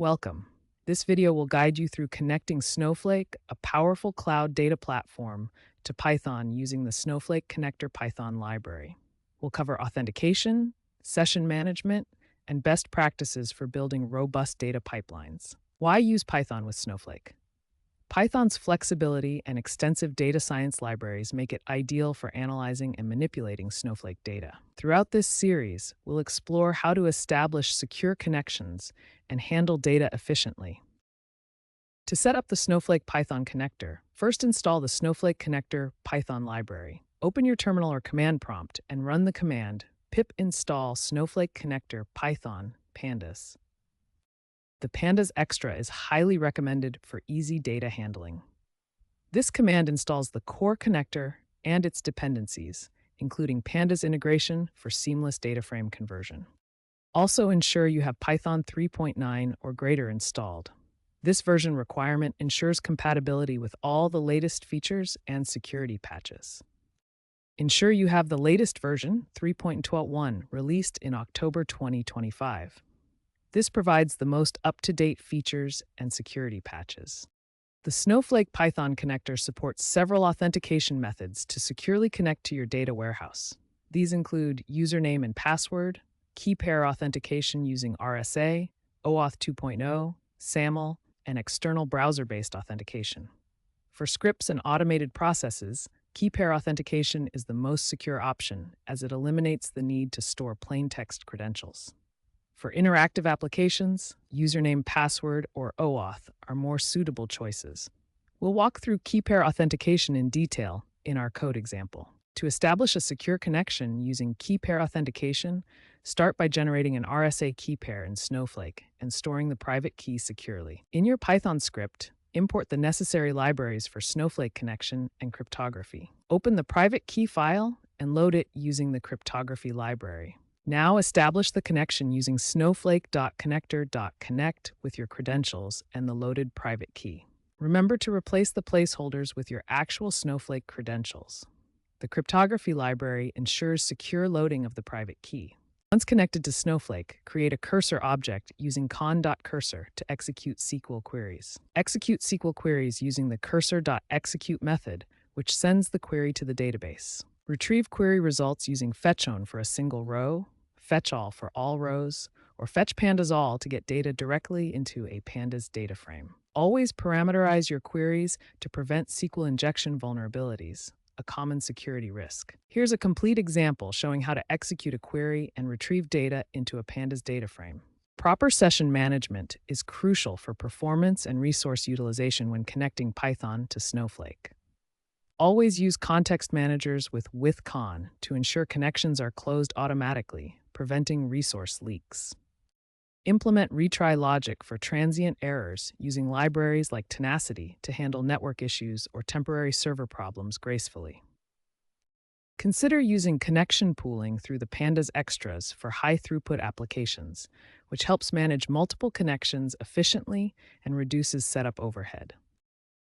Welcome. This video will guide you through connecting Snowflake, a powerful cloud data platform, to Python using the Snowflake-connector-python library. We'll cover authentication, session management, and best practices for building robust data pipelines. Why use Python with Snowflake? Python's flexibility and extensive data science libraries make it ideal for analyzing and manipulating Snowflake data. Throughout this series, we'll explore how to establish secure connections and handle data efficiently. To set up the Snowflake Python Connector, first install the Snowflake Connector-python library. Open your terminal or command prompt and run the command pip install snowflake-connector-python pandas. The pandas extra is highly recommended for easy data handling. This command installs the core connector and its dependencies, including pandas integration for seamless data frame conversion. Also ensure you have Python 3.9 or greater installed. This version requirement ensures compatibility with all the latest features and security patches. Ensure you have the latest version, 3.12.1, released in October 2025. This provides the most up-to-date features and security patches. The Snowflake Python Connector supports several authentication methods to securely connect to your data warehouse. These include username and password, key pair authentication using RSA, Auth 2.0, SAML, and external browser-based authentication. For scripts and automated processes, key pair authentication is the most secure option as it eliminates the need to store plain text credentials. For interactive applications, username, password, or OAuth are more suitable choices. We'll walk through key pair authentication in detail in our code example. To establish a secure connection using key pair authentication, start by generating an RSA key pair in Snowflake and storing the private key securely. In your Python script, import the necessary libraries for Snowflake connection and cryptography. Open the private key file and load it using the cryptography library. Now establish the connection using snowflake.connector.connect with your credentials and the loaded private key. Remember to replace the placeholders with your actual Snowflake credentials. The cryptography library ensures secure loading of the private key. Once connected to Snowflake, create a cursor object using con.cursor to execute SQL queries. Execute SQL queries using the cursor.execute method, which sends the query to the database. Retrieve query results using fetchOwn for a single row, fetchAll for all rows, or fetch pandas all to get data directly into a pandas data frame. Always parameterize your queries to prevent SQL injection vulnerabilities, a common security risk. Here's a complete example showing how to execute a query and retrieve data into a pandas data frame. Proper session management is crucial for performance and resource utilization when connecting Python to Snowflake. Always use context managers with con to ensure connections are closed automatically, preventing resource leaks. Implement retry logic for transient errors using libraries like Tenacity to handle network issues or temporary server problems gracefully. Consider using connection pooling through the pandas extras for high-throughput applications, which helps manage multiple connections efficiently and reduces setup overhead.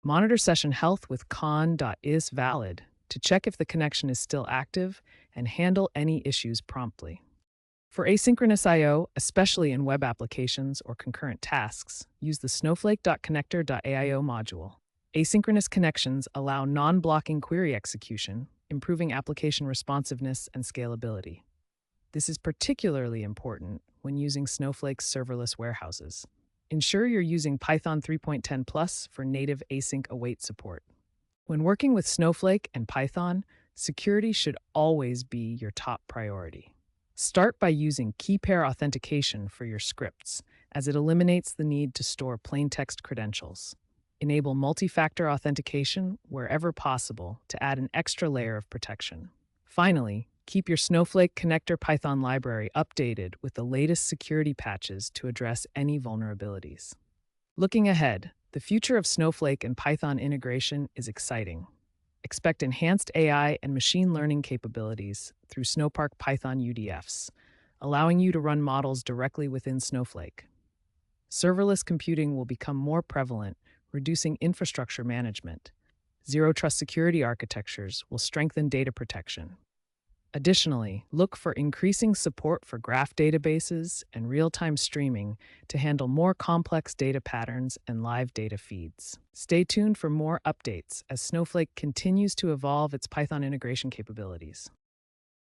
Monitor session health with con.isValid to check if the connection is still active and handle any issues promptly. For asynchronous I/O, especially in web applications or concurrent tasks, use the snowflake.connector.aio module. Asynchronous connections allow non-blocking query execution, improving application responsiveness and scalability. This is particularly important when using Snowflake's serverless warehouses. Ensure you're using Python 3.10 Plus for native async await support. When working with Snowflake and Python, security should always be your top priority. Start by using key pair authentication for your scripts, as it eliminates the need to store plain text credentials. Enable multi-factor authentication wherever possible to add an extra layer of protection. Finally, keep your Snowflake Connector-Python library updated with the latest security patches to address any vulnerabilities. Looking ahead, the future of Snowflake and Python integration is exciting. Expect enhanced AI and machine learning capabilities through Snowpark Python UDFs, allowing you to run models directly within Snowflake. Serverless computing will become more prevalent, reducing infrastructure management. Zero-trust security architectures will strengthen data protection. Additionally, look for increasing support for graph databases and real-time streaming to handle more complex data patterns and live data feeds. Stay tuned for more updates as Snowflake continues to evolve its Python integration capabilities.